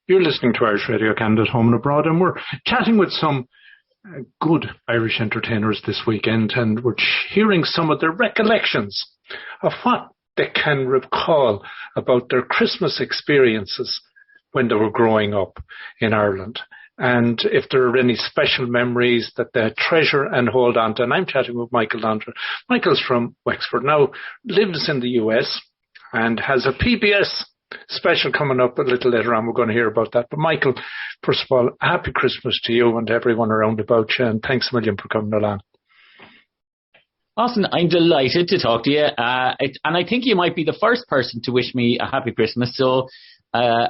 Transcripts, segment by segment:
You're listening to Irish Radio Canada Home and Abroad, and we're chatting with some good Irish entertainers this weekend, and we're hearing some of their recollections of what they can recall about their Christmas experiences when they were growing up in Ireland. And if there are any special memories that they treasure and hold on to. And I'm chatting with Michael Landry. Michael's from Wexford, now lives in the US and has a PBS special coming up a little later on. We're going to hear about that. But Michael, first of all, happy Christmas to you and everyone around about you, and thanks a million for coming along. Austin, I'm delighted to talk to you. And I think you might be the first person to wish me a happy Christmas. So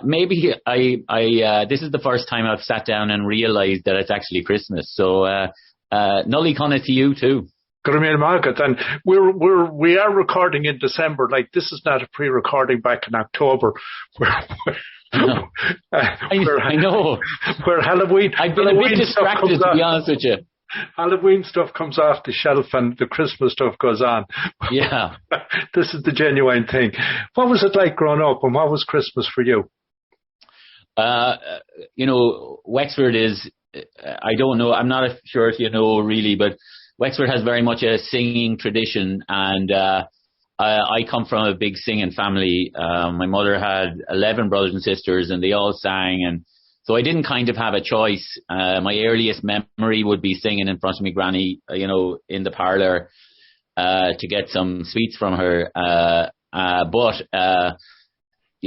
maybe I this is the first time I've sat down and realised that it's actually Christmas. So Nully Connor to you too. Good evening, Margaret. And we are recording in December. Like, this is not a pre-recording back in October. I know. Where Halloween. I've been a bit distracted, to be honest with you. Halloween stuff comes off the shelf and the Christmas stuff goes on. Yeah. This is the genuine thing. What was it like growing up, and what was Christmas for you? Wexford is, I don't know, I'm not sure if you know really, but Wexford has very much a singing tradition, and I come from a big singing family. My mother had 11 brothers and sisters, and they all sang, and so I didn't kind of have a choice. My earliest memory would be singing in front of me granny, in the parlour to get some sweets from her.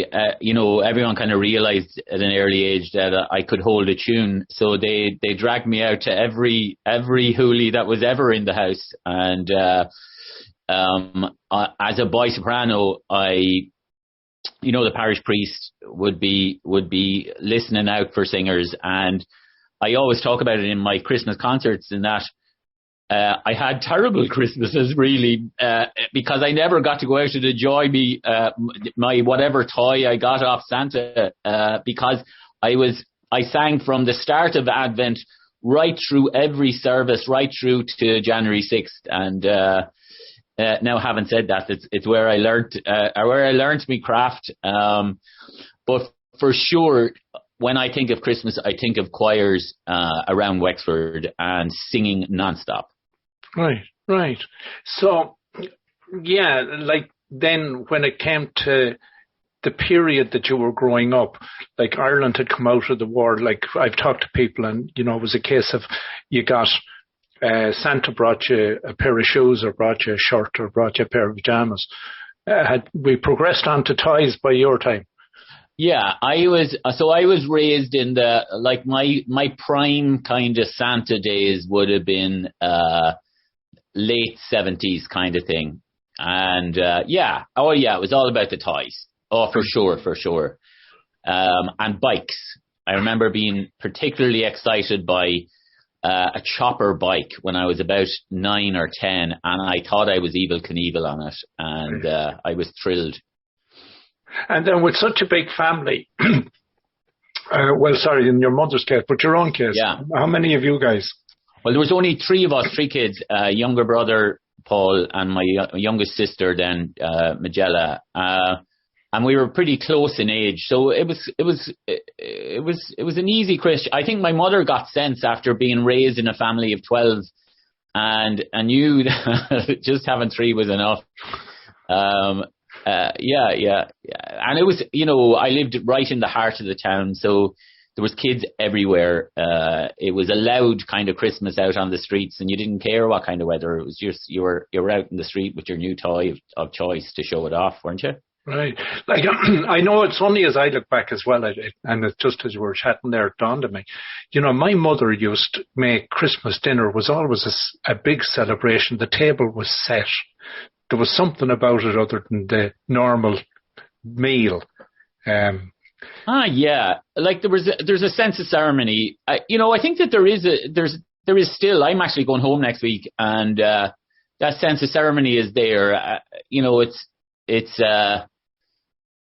Everyone kind of realised at an early age that I could hold a tune, so they dragged me out to every hoolie that was ever in the house. And as a boy soprano, the parish priest would be listening out for singers, and I always talk about it in my Christmas concerts, in that I had terrible Christmases really, because I never got to go out and enjoy my whatever toy I got off Santa, because I sang from the start of Advent right through every service, right through to January 6th, and now, having said that, it's where I learned my craft. But for sure, when I think of Christmas, I think of choirs around Wexford and singing nonstop. Right. So, yeah, like then when it came to the period that you were growing up, like Ireland had come out of the war, like I've talked to people, and, it was a case of you got Santa brought you a pair of shoes, or brought you a shirt, or brought you a pair of pajamas. Had we progressed on to toys by your time? Yeah, I was raised in my prime kind of Santa days would have been late 70s kind of thing. And it was all about the toys. Oh, for sure. And bikes. I remember being particularly excited by a chopper bike when I was about 9 or 10, and I thought I was Evel Knievel on it, and I was thrilled. And then with such a big family, in your mother's case, but your own case, yeah. How many of you guys? Well, there was only 3 of us, 3 kids, younger brother Paul and my youngest sister then, Magella. And we were pretty close in age, so it was an easy question. I think my mother got sense after being raised in a family of 12, and I knew that just having 3 was enough. Yeah. And it was, I lived right in the heart of the town, so there was kids everywhere. It was a loud kind of Christmas out on the streets, and you didn't care what kind of weather. It was just you were out in the street with your new toy of choice to show it off, weren't you? Right. Like, I know it's only as I look back as well at it, and it's just as you were chatting there, it dawned on me. My mother used to make Christmas dinner was always a big celebration. The table was set. There was something about it other than the normal meal. Yeah. Like there's a sense of ceremony. I think that there is still. I'm actually going home next week, and that sense of ceremony is there.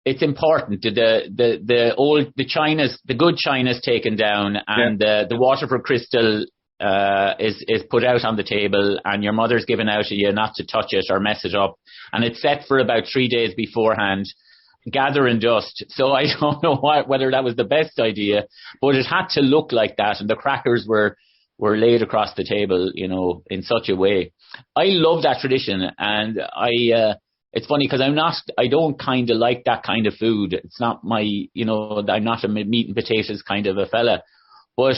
It's important. The china's, the good china's taken down, and the Waterford crystal is put out on the table, and your mother's given out to you not to touch it or mess it up, and it's set for about 3 days beforehand. gathering dust. So I don't know whether that was the best idea, but it had to look like that, and the crackers were laid across the table, in such a way. I love that tradition, and it's funny because I don't kind of like that kind of food. It's not my, I'm not a meat and potatoes kind of a fella, but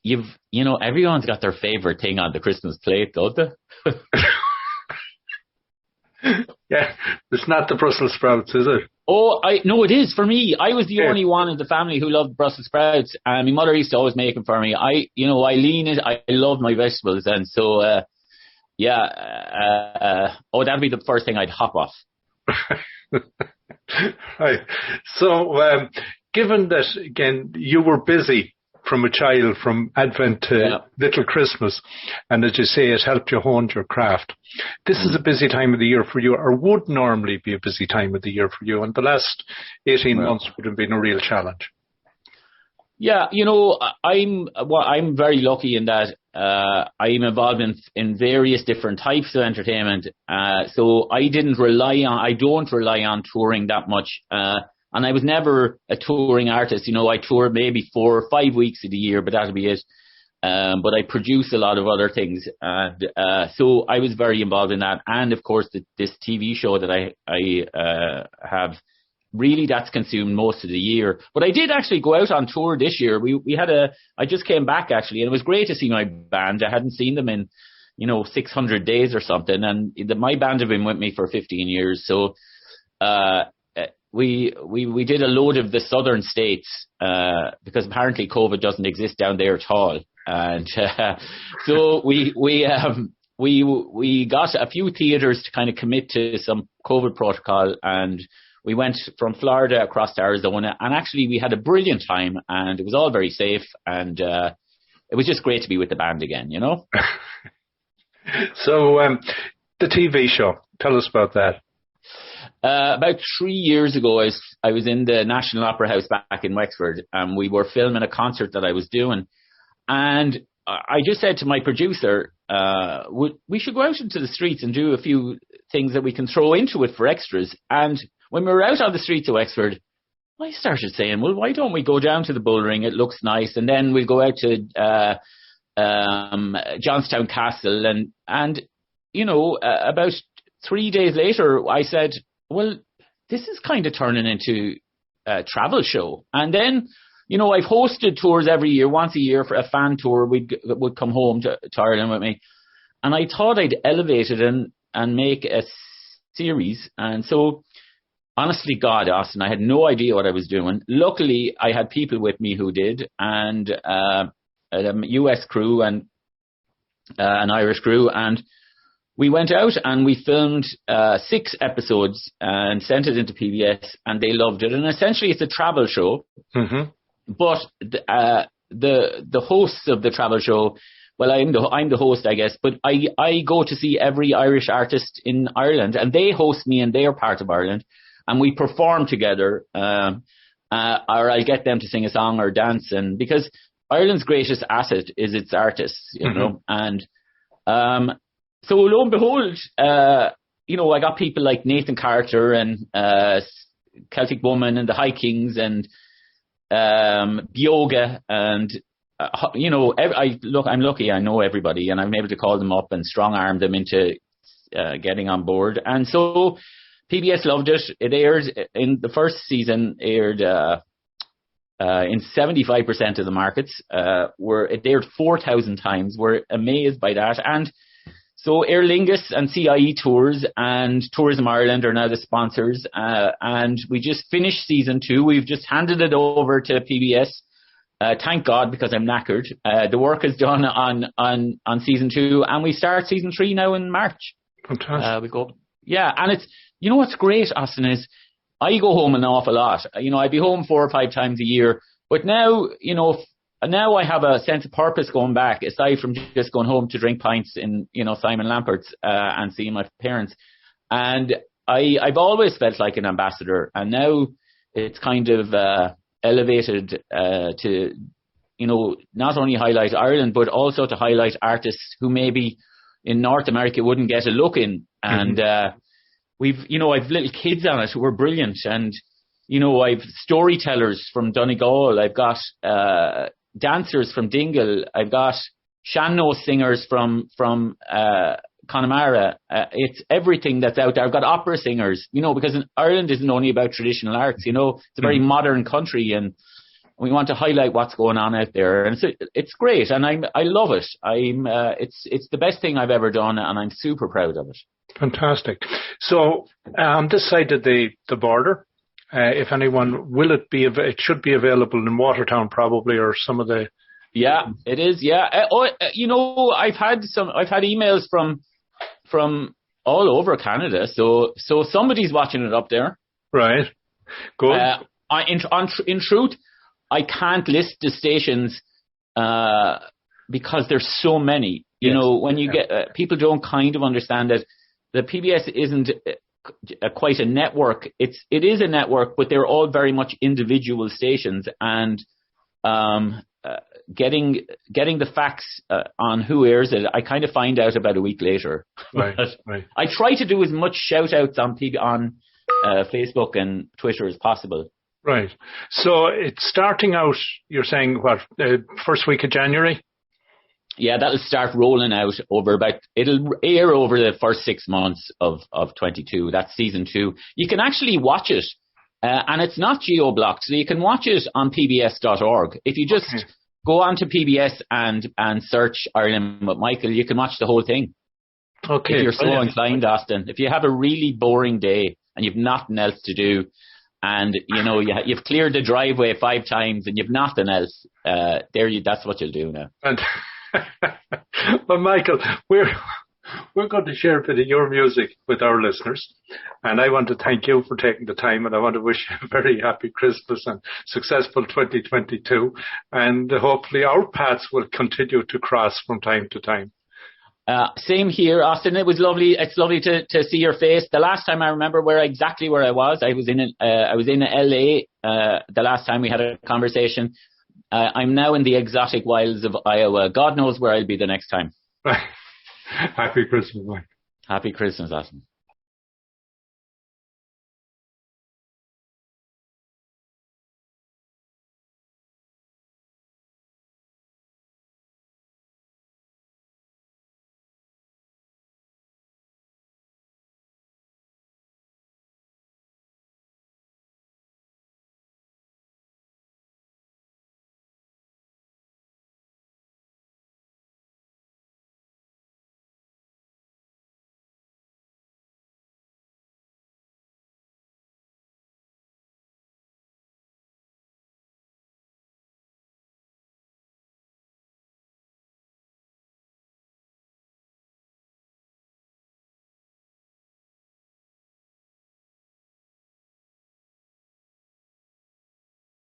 everyone's got their favorite thing on the Christmas plate, don't they? Yeah, it's not the Brussels sprouts, is it? Oh, no, it is for me. I was the only one in the family who loved Brussels sprouts, and my mother used to always make them for me. I lean it. I love my vegetables, and so that'd be the first thing I'd hop off. Right. So, given that again you were busy from a child, from Advent to Little Christmas, and as you say, it helped you hone your craft. This is a busy time of the year for you, or would normally be a busy time of the year for you, and the last 18 months would have been a real challenge. Yeah, I'm very lucky in that I'm involved in various different types of entertainment. So I don't rely on touring that much. And I was never a touring artist. I tour maybe 4 or 5 weeks of the year, but that'll be it. But I produce a lot of other things. And so I was very involved in that. And of course, this TV show that I have, really that's consumed most of the year. But I did actually go out on tour this year. I just came back actually, and it was great to see my band. I hadn't seen them in, 600 days or something. And my band have been with me for 15 years. So, we did a load of the southern states, because apparently COVID doesn't exist down there at all. And, so we got a few theaters to kind of commit to some COVID protocol, and we went from Florida across to Arizona, and actually we had a brilliant time, and it was all very safe, and it was just great to be with the band again, So, the TV show, tell us about that. About 3 years ago, I was in the National Opera House back in Wexford, and we were filming a concert that I was doing, and I just said to my producer, we should go out into the streets and do a few things that we can throw into it for extras. And when we were out on the streets of Wexford, I started saying, well, why don't we go down to the Bullring? It looks nice. And then we'll go out to Johnstown Castle. And about 3 days later, I said, well, this is kind of turning into a travel show. And then, I've hosted tours every year, once a year for a fan tour. Would come home to Ireland with me. And I thought I'd elevate it and make a series. And so, honestly, God, Austin, I had no idea what I was doing. Luckily, I had people with me who did, and a US crew and an Irish crew. And we went out and we filmed 6 episodes and sent it into PBS, and they loved it. And essentially, it's a travel show. Mm-hmm. But the hosts of the travel show, well, I'm the host, I guess. But I go to see every Irish artist in Ireland, and they host me, and they are part of Ireland, and we perform together. Or I'll get them to sing a song or dance, and because Ireland's greatest asset is its artists, you know, and so lo and behold, I got people like Nathan Carter and Celtic Woman and the High Kings and Bioga, and I'm lucky. I know everybody, and I'm able to call them up and strong arm them into getting on board. And so PBS loved it. It aired in the first season. Aired in 75% of the markets. It aired 4,000 times. We're amazed by that. And so Aer Lingus and CIE Tours and Tourism Ireland are now the sponsors, and we just finished season 2. We've just handed it over to PBS. Thank God, because I'm knackered. The work is done on season 2, and we start season 3 now in March. Fantastic. And it's, what's great, Austin, is I go home an awful lot. I'd be home 4 or 5 times a year, but now, now I have a sense of purpose going back, aside from just going home to drink pints in, Simon Lampert's and seeing my parents. And I've always felt like an ambassador, and now it's kind of elevated to, not only highlight Ireland, but also to highlight artists who maybe in North America wouldn't get a look in. And I've little kids on it who are brilliant, and I've storytellers from Donegal. I've got dancers from Dingle. I've got Shanno singers from Connemara. It's everything that's out there. I've got opera singers, because Ireland isn't only about traditional arts. It's a very modern country, and we want to highlight what's going on out there, and it's great, and I love it. It's the best thing I've ever done, and I'm super proud of it. Fantastic. So this side of the border, if anyone, it should be available in Watertown probably, or some of the. Yeah, it is. Yeah. I've had emails from all over Canada. So somebody's watching it up there. Right. Good. In truth, I can't list the stations, because there's so many. When you get, people don't kind of understand that the PBS isn't quite a network. It is a network, but they're all very much individual stations, and getting the facts on who airs it, I kind of find out about a week later. Right. I try to do as much shout outs on Facebook and Twitter as possible. Right. So it's starting out, you're saying, first week of January? Yeah, that'll start rolling out it'll air over the first 6 months of 22. That's season 2. You can actually watch it, and it's not geo-blocked, so you can watch it on pbs.org. If you just go on to PBS and search Ireland with Michael, you can watch the whole thing. Okay. If you're so inclined, Austin. If you have a really boring day and you've nothing else to do, and you've cleared the driveway 5 times and you've nothing else, that's what you'll do now. Well, Michael, we're going to share a bit of your music with our listeners, and I want to thank you for taking the time, and I want to wish you a very happy Christmas and successful 2022, and hopefully our paths will continue to cross from time to time. Same here, Austin. It was lovely. It's lovely to see your face. The last time I remember exactly where I was in LA. The last time we had a conversation. I'm now in the exotic wilds of Iowa. God knows where I'll be the next time. Happy Christmas, Mike. Happy Christmas, Austin.